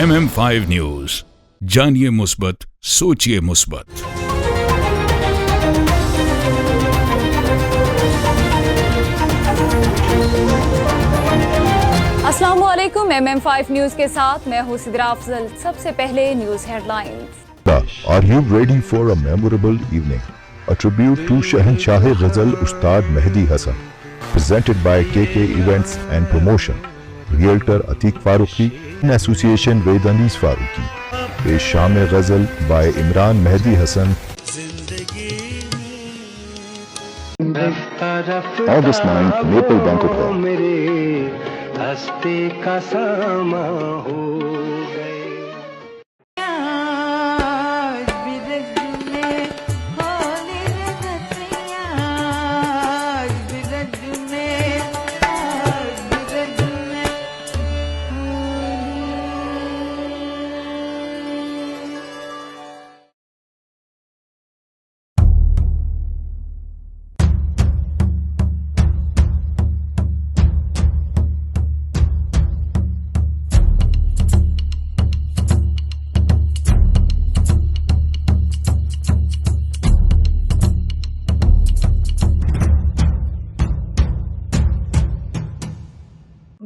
MM5 news, जानिए मुस्बत, सोचिए मुस्बत। अस्सलामुअलैकुम। MM5 न्यूज के साथ मैं हूं सिद्रा अफजल। सबसे पहले news headlines. Are you ready for a memorable evening? A tribute to Shahanshah Ghazal Ustad Mehdi Hasan, presented by KK Events and Promotion, Realtor Atiq Farooqi, in association with Anis Farooqi. Sham Ghazal by Imran Mehdi Hasan. August 9th, Maple Banquet Hall. हस्ते का सामा हो गए।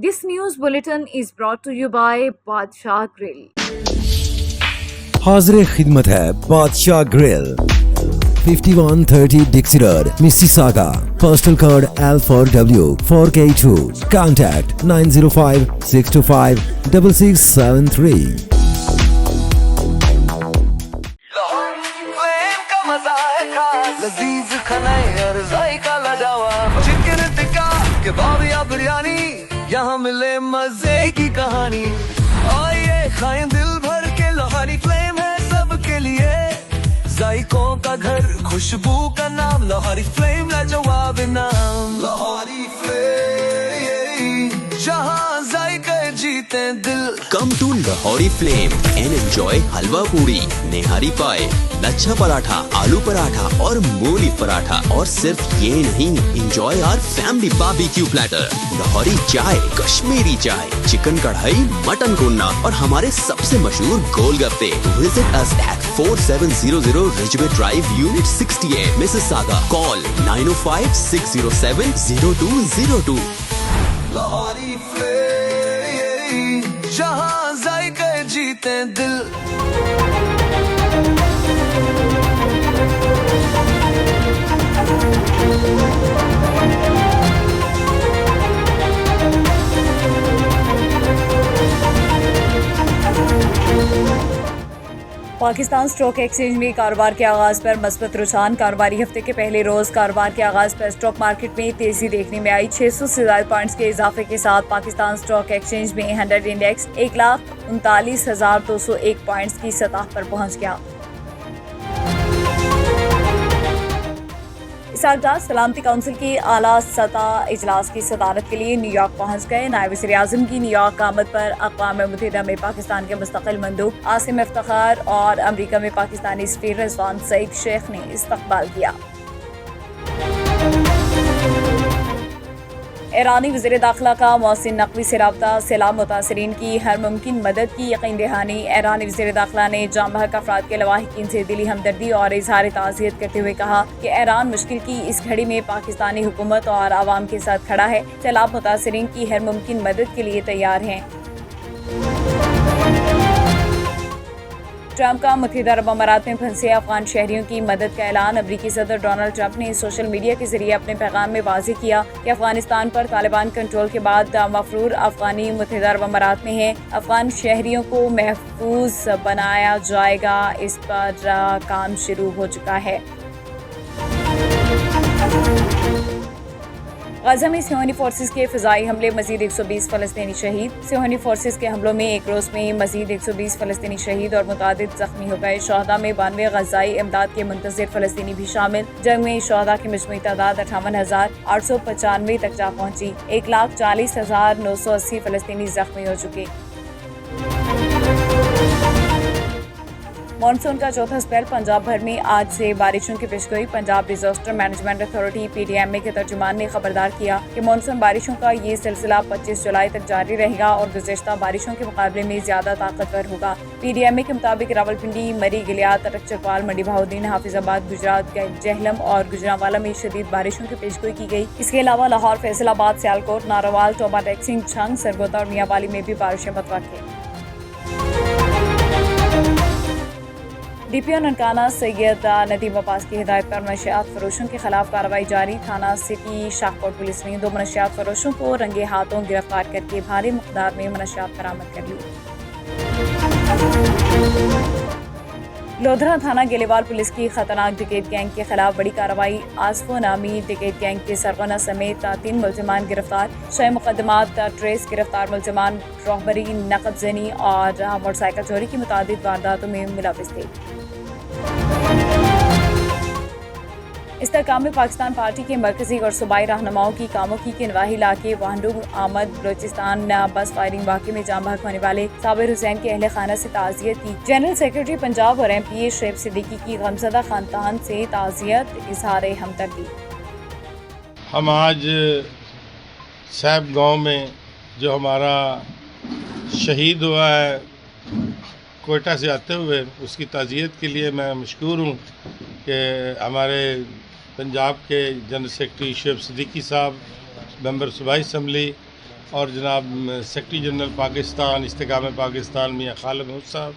This news bulletin is brought to you by बादशाह grill. हाज़िर खिदमत है बादशाह grill, 5130 Dixie Road, Mississauga. Postal code L4W 4K2. Contact 905-625-6673. लजीज खाने और जायका लजावा, चिकन टिक्का कबाब या बिरयानी, यहाँ मिले मजे की कहानी। आइए खाएं दिल भर के, लोहारी फ्लेम है सबके लिए। जायकों का घर, खुशबू का नाम, लोहारी फ्लेम लाजवाब नाम। लोहारी फ्लेम, जहाँ जायके जीते दिल। Come to Lahori Flame and enjoy हलवा पूरी, नेहारी पाए, लच्छा पराठा, आलू पराठा और मूली पराठा। और सिर्फ ये नहीं, enjoy our family barbecue platter, Lahori चाय, कश्मीरी चाय, चिकन कढ़ाई, मटन कोन्ना और हमारे सबसे मशहूर गोलगप्पे। Visit us at 4700 Ridgeway Drive, Unit 68, Mississauga. Call 905-607-0202. Lahori flame, जहाँ जायके जीते दिल। पाकिस्तान स्टॉक एक्सचेंज में कारोबार के आगाज पर मस्बत रुझान। कारोबारी हफ्ते के पहले रोज कारोबार के आगाज पर स्टॉक मार्केट में तेजी देखने में आई। 600 से ज्यादा पॉइंट्स के इजाफे के साथ पाकिस्तान स्टॉक एक्सचेंज में 100 इंडेक्स 1,39,201 पॉइंट्स की सतह पर पहुंच गया। इसाकदार सलामती काउंसिल के आला सतह इजलास की सदारत के लिए न्यूयॉर्क पहुंच गए। नायब वज़ीर-ए-आज़म की न्यूयॉर्क आमद पर अक़वाम मुत्तहिदा में पाकिस्तान के मुस्तक़िल मंदूब आसिम इफ्तिखार और अमरीका में पाकिस्तानी सफ़ीर रिज़वान सईद शेख ने इस्तक़बाल किया। ईरानी वज़ीर दाखिला का मोहसिन नकवी से राब्ता, सैलाब मुतासरीन की हर मुमकिन मदद की यकीन दहानी। ईरानी वज़ीर दाखिला ने जाम बहक अफराद के लवाहिकीन से दिली हमदर्दी और इजहार ताज़ियत करते हुए कहा कि ईरान मुश्किल की इस घड़ी में पाकिस्तानी हुकूमत और आवाम के साथ खड़ा है। सैलाब मुतासरीन की हर मुमकिन मदद के लिए तैयार हैं। ट्रंप का मुत्तहिदा अरब अमारात में फंसे अफगान शहरियों की मदद का ऐलान। अमरीकी सदर डोनाल्ड ट्रंप ने सोशल मीडिया के जरिए अपने पैगाम में वाज़ेह किया कि अफगानिस्तान पर तालिबान कंट्रोल के बाद मफरूर अफगानी मुत्तहिदा अरब अमारात में हैं। अफगान शहरियों को महफूज बनाया जाएगा, इस पर काम शुरू हो चुका है। गाज़ा में सियोनी फोर्सेस के फ़िज़ाई हमले, मज़ीद 120 फ़लस्तीनी शहीद। सियोनी फोर्सेस के हमलों में एक रोज़ में मज़ीद 120 फ़लस्तीनी शहीद और मुतादिद ज़ख्मी हो गए। शहदा में 92 ग़ज़ाई इमदाद के मुंतज़िर फ़लस्तीनी भी शामिल। जंग में शहदा की मजमूई तादाद 58,895 तक जा पहुँची। 1,40,980 फ़लस्तीनी ज़ख्मी हो चुके। मानसून का चौथा स्पेल पंजाब भर में आज से बारिशों की पेशगोई। Punjab disaster management authority PDMA के तर्जुमान ने खबरदार किया कि मानसून बारिशों का ये सिलसिला 25 जुलाई तक जारी रहेगा और गुज़िश्ता बारिशों के मुकाबले में ज्यादा ताकतवर होगा। PDMA के मुताबिक रावलपिंडी, मरी, गिलियात, चकवाल, मंडी बहाउद्दीन, हाफिजाबाद, गुजरात, जेहलम और गुजरांवाला में शदीद बारिशों की पेशगोई की गई। इसके अलावा लाहौर, फैसलाबाद, सियालकोट, नारोवाल, टोबा टेक्सिंग, छंग, सरगोदा और मियावाली में भी बारिशें मुतवक्किल। DPO ननकाना सैयद नदीम अब्बास की हिदायत पर मनशियात फरोशों के खिलाफ कार्रवाई जारी। थाना सिटी शाहकोट पुलिस ने 2 मनशियात फरोशों को रंगे हाथों गिरफ्तार करके भारी मकदार में मनशियात बरामद कर ली। लोधरा थाना गेलेवाल पुलिस की खतरनाक डिकेट गैंग के खिलाफ बड़ी कार्रवाई। आसफो नामी डिकेट गैंग के सरगना समेत 3 मुलजमान गिरफ्तार। 6 मुकदमात ट्रेस। गिरफ्तार मुलजमान रहबरी, नकद जनी और मोटरसाइकिल चोरी की मुतादिद वारदातों में मुलविस थे। इस्तेहकाम में पाकिस्तान पार्टी के मरकजी और सूबाई रहनुमाओं की कामों की नवाही इलाके वाहंडू आमद बलोचिस्तान बस फायरिंग वाक़े में जाम बहक होने वाले साबिर हुसैन के अहले खाना से ताज़ियत की। जनरल सेक्रेटरी पंजाब और MPA शोएब सिद्दीकी की गमज़दा खानदान से ताज़ियत, इज़हार हमदर्दी। हम आज सैब गांव में जो हमारा शहीद हुआ है कोयटा से आते हुए, उसकी ताज़ियत के लिए मैं मशकूर हूँ कि हमारे पंजाब के जनरल सेक्रेटरी शोएब सिद्दीकी साहब, मेंबर सूबाई असम्बली और जनाब सेक्रेटरी जनरल पाकिस्तान इस्तेहकाम पाकिस्तान मियाँ खालिद महमूद साहब,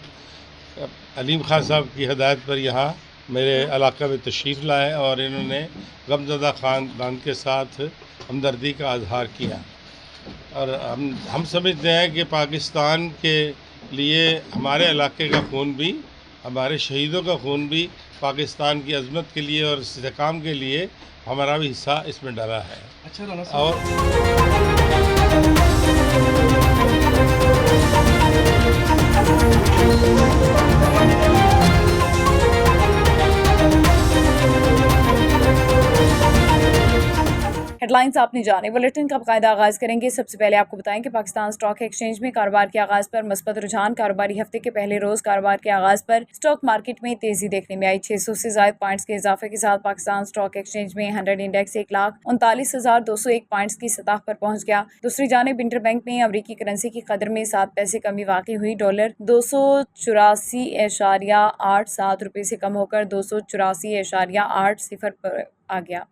अलीम खान साहब की हिदायत पर यहाँ मेरे इलाका में तशरीफ़ लाए और इन्होंने गमज़दा खानदान के साथ हमदर्दी का इजहार किया। और हम समझते हैं कि पाकिस्तान के लिए हमारे इलाके का खून भी, हमारे शहीदों का खून भी पाकिस्तान की अज़मत के लिए और इस्तेहकाम के लिए हमारा भी हिस्सा इसमें डाला है। हेडलाइंस आपने जाने। बुलेटिन का बाकायदा आगाज़ करेंगे। सबसे पहले आपको बताएं कि पाकिस्तान स्टॉक एक्सचेंज में कारोबार के आगाज़ पर मुस्बत रुझान। कारोबारी हफ्ते के पहले रोज़ कारोबार के आगाज़ पर स्टॉक मार्केट में तेज़ी देखने में आई। 600 से ज़ायद पॉइंट्स के इजाफे के साथ पाकिस्तान स्टॉक एक्सचेंज में 100 इंडेक्स 1,39,201 पॉइंट्स की सतह पर पहुँच गया। दूसरी जानिब इंटरबैंक में अमरीकी करेंसी की कदर में 7 पैसे कमी वाक़ई हुई। डॉलर 284.87 रुपये से कम होकर 284.80 पर आ गया।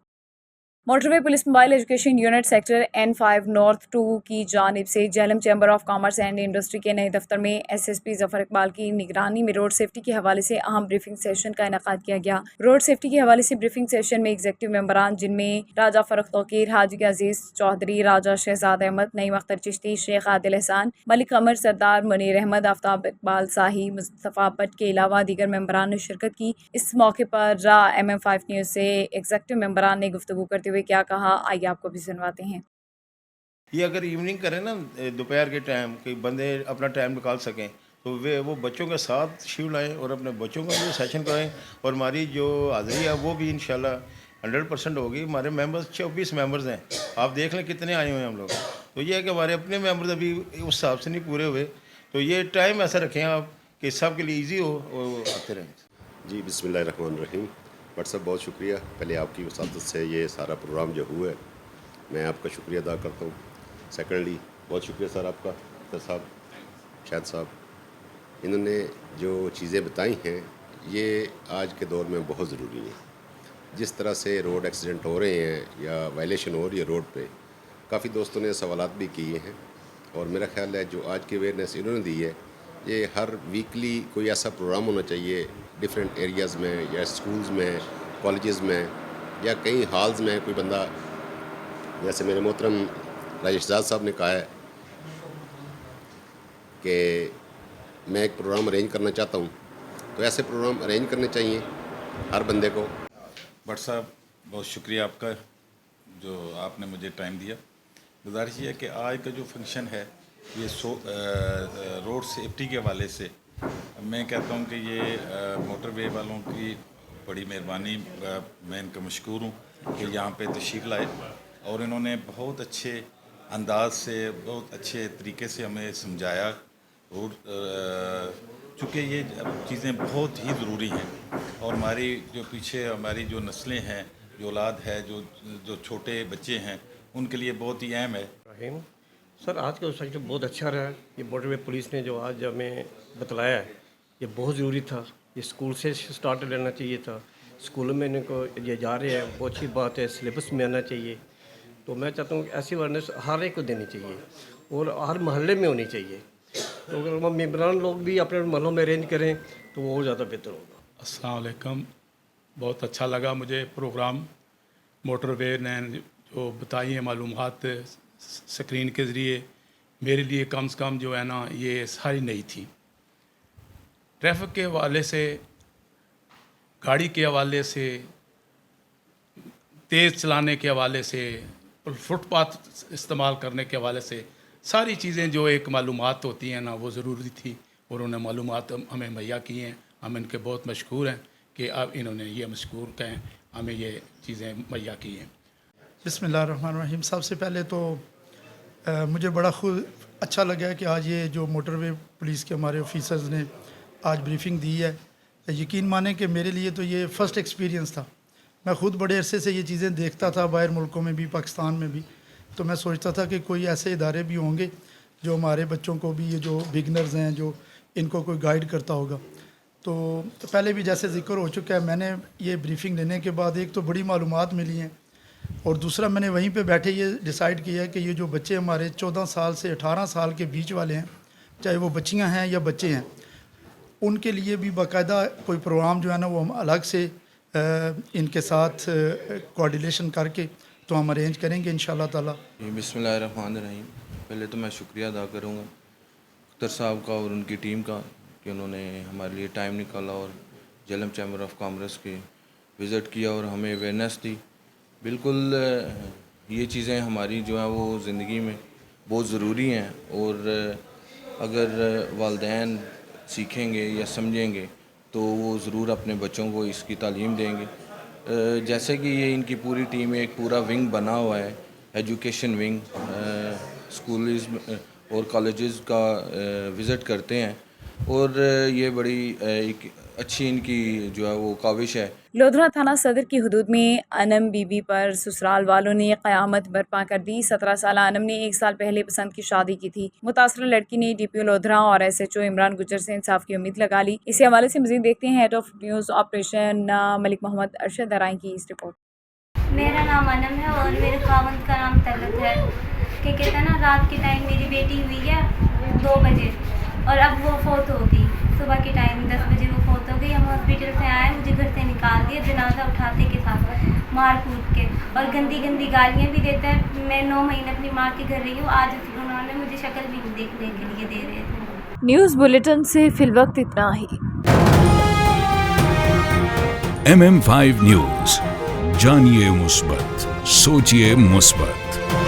Motorway police mobile education unit sector N5 north 2 की जानिब से Jhelum chamber of commerce and industry के नए दफ्तर में SSP जफर इकबाल की निगरानी में रोड सेफ्टी के हवाले से अहम ब्रीफिंग सेशन का इनेकाद किया गया। रोड सेफ्टी के हवाले से ब्रीफिंग सेशन में एग्जीक्यूटिव मेंबरान, जिनमें राजा फरुख तौकीर, हाजी अजीज चौधरी, राजा शहजाद अहमद, नईम अख्तर चिश्ती, शेख आदिल एहसान, मलिक अमर सरदार, मुनीर अहमद, आफ्ताब इकबाल शाही, मुस्तफ़ा भट्ट के अलावा दीगर मेंबरान ने शिरकत की। इस मौके पर MM5 न्यूज़ से एग्जीक्यूटिव मेंबरान ने गुफ्तगू करते हुए क्या कहा, आइए आपको भी सुनवाते हैं। ये अगर इवनिंग करें ना, दोपहर के टाइम कि बंदे अपना टाइम निकाल सकें, तो वो बच्चों के साथ शिफ्ट लाएँ और अपने बच्चों का भी सेशन कराएं। और हमारी जो हाज़िरी है वो भी इंशाल्लाह 100% होगी। हमारे मेंबर्स 24 मेंबर्स हैं, आप देख लें कितने आए हुए हैं हम लोग। तो ये है कि हमारे अपने मेंबर्स अभी उस हिसाब से नहीं पूरे हुए, तो ये टाइम ऐसा रखें आप कि सब के लिए ईजी हो और आते रहें। जी बिस्मिल्लाहिर्रहमानिर्रहीम। बट साहब बहुत शुक्रिया, पहले आपकी वसादत से ये सारा प्रोग्राम जो हुआ है मैं आपका शुक्रिया अदा करता हूँ। सेकेंडली बहुत शुक्रिया सर आपका, अख्तर साहब, शाहिद साहब, इन्होंने जो चीज़ें बताई हैं ये आज के दौर में बहुत ज़रूरी है। जिस तरह से रोड एक्सीडेंट हो रहे हैं या वायलेशन हो रही है रोड पे, काफ़ी दोस्तों ने सवालात भी किए हैं और मेरा ख्याल है जो आज की अवेयरनेस इन्होंने दी है, ये हर वीकली कोई ऐसा प्रोग्राम होना चाहिए डिफरेंट एरियाज़ में या स्कूल्स में, कॉलेजेस में या कई हॉल्स में। कोई बंदा, जैसे मेरे मोहतरम राजेशजाद साहब ने कहा है कि मैं एक प्रोग्राम अरेंज करना चाहता हूँ, तो ऐसे प्रोग्राम अरेंज करने चाहिए हर बंदे को। भट्ट साहब बहुत शुक्रिया आपका जो आपने मुझे टाइम दिया। गुजारिश ये है कि आज का जो फंक्शन है ये रोड सेफ्टी के हवाले से मैं कहता हूँ कि ये मोटरवे वालों की बड़ी मेहरबानी, मैं इनका मशकूर हूँ कि यहाँ पे तशरीफ़ लाए और इन्होंने बहुत अच्छे अंदाज से, बहुत अच्छे तरीके से हमें समझाया रोड चूँकि ये चीज़ें बहुत ही ज़रूरी हैं और हमारी जो पीछे हमारी जो नस्लें हैं, जो औलाद है, जो छोटे बच्चे हैं, उनके लिए बहुत ही अहम है। रहीम सर, आज का सेक्शन बहुत अच्छा रहा। ये मोटरवे पुलिस ने जो आज हमें बतलाया है ये बहुत ज़रूरी था। ये स्कूल से स्टार्ट लेना चाहिए था। स्कूलों में इनको ये जा रहे हैं, बहुत अच्छी बात है, सिलेबस में आना चाहिए। तो मैं चाहता हूँ कि ऐसी अवेयरनेस हर एक को देनी चाहिए और हर मोहल्ले में होनी चाहिए। तो अगर हम मेम्बरान लोग भी अपने मोहल्लों में अरेंज करें तो वो ज़्यादा बेहतर होगा। अस्सलाम वालेकुम, बहुत अच्छा लगा मुझे प्रोग्राम। मोटरवे ने जो बताई है मालूमात स्क्रीन के ज़रिए, मेरे लिए कम से कम जो है ना ये सारी नई थी। ट्रैफिक के हवाले से, गाड़ी के हवाले से, तेज़ चलाने के हवाले से, फुटपाथ इस्तेमाल करने के हवाले से, सारी चीज़ें जो एक मालूमात होती हैं ना वो ज़रूरी थी और उन्होंने मालूमात हमें मुहैया की हैं। हम इनके बहुत मशकूर हैं कि अब इन्होंने ये मशकूर कहें हमें ये चीज़ें मुहैया की हैं। बिस्मिल्लाहिर्रहमानिर्रहीम। सबसे पहले तो मुझे बड़ा अच्छा लगा कि आज ये जो मोटरवे पुलिस के हमारे ऑफिसर्स ने आज ब्रीफिंग दी है। यकीन माने कि मेरे लिए तो ये फ़र्स्ट एक्सपीरियंस था। मैं ख़ुद बड़े अरसे से ये चीज़ें देखता था, बाहर मुल्कों में भी, पाकिस्तान में भी। तो मैं सोचता था कि कोई ऐसे इदारे भी होंगे जो हमारे बच्चों को भी, ये जो बिगनर्स हैं, जो इनको कोई गाइड करता होगा। तो पहले भी जैसे ज़िक्र हो चुका है, मैंने ये ब्रीफिंग लेने के बाद एक तो बड़ी मालूमात मिली हैं और दूसरा मैंने वहीं पे बैठे ये डिसाइड किया है कि ये जो बच्चे हमारे 14 साल से 18 साल के बीच वाले हैं, चाहे वो बच्चियां हैं या बच्चे हैं, उनके लिए भी बाकायदा कोई प्रोग्राम जो है ना वो हम अलग से इनके साथ कोऑर्डिनेशन करके तो हम अरेंज करेंगे इंशाल्लाह ताला। बिस्मिल्लाहिर्रहमानिर्रहीम। पहले तो मैं शुक्रिया अदा करूँगा अख्तर साहब का और उनकी टीम का कि उन्होंने हमारे लिए टाइम निकाला और झेलम चैम्बर ऑफ कॉमर्स के विज़िट किया और हमें अवेयरनेस दी। बिल्कुल ये चीज़ें हमारी जो है वो ज़िंदगी में बहुत ज़रूरी हैं और अगर वालिदैन सीखेंगे या समझेंगे तो वो ज़रूर अपने बच्चों को इसकी तालीम देंगे। जैसे कि ये इनकी पूरी टीम एक पूरा विंग बना हुआ है, एजुकेशन विंग, स्कूल्स और कॉलेजेस का विज़िट करते हैं और ये बड़ी एक अच्छी इनकी जो है वो काविश है। लोधरा थाना सदर की हुदूद में अनम बीबी पर ससुराल वालों ने क़यामत बर्पा कर दी। 17 साल अनम ने 1 साल पहले पसंद की शादी की थी। मुतासरा लड़की ने DPO लोधरा और SHO इमरान गुजर से इंसाफ की उम्मीद लगा ली। इसी हवाले से मज़ीद देखते हैं head of news operation Malik Mohammad Arshad Darai की इस रिपोर्ट। मेरा नाम अनम है और मेरे खावंद का नाम तलत है। कि कहते हैं ना, रात के टाइम मेरी बेटी हुई है 2 बजे और अब वो फोत हो गई। सुबह के टाइम 10 बजे वो फोत हो गई। हम हॉस्पिटल से आए, मुझे घर से निकाल दिया जनाजा उठाते के साथ, मार कूट के, और गंदी गंदी गालियाँ भी देते हैं। मैं 9 महीने अपनी माँ के घर रही हूँ। आज उन्होंने मुझे शक्ल भी नहीं देखने के लिए दे रहे थे। न्यूज़ बुलेटिन से फिलवक्त इतना ही। MM5 न्यूज़, जानिए मुस्बत, सोचिए मुस्बत।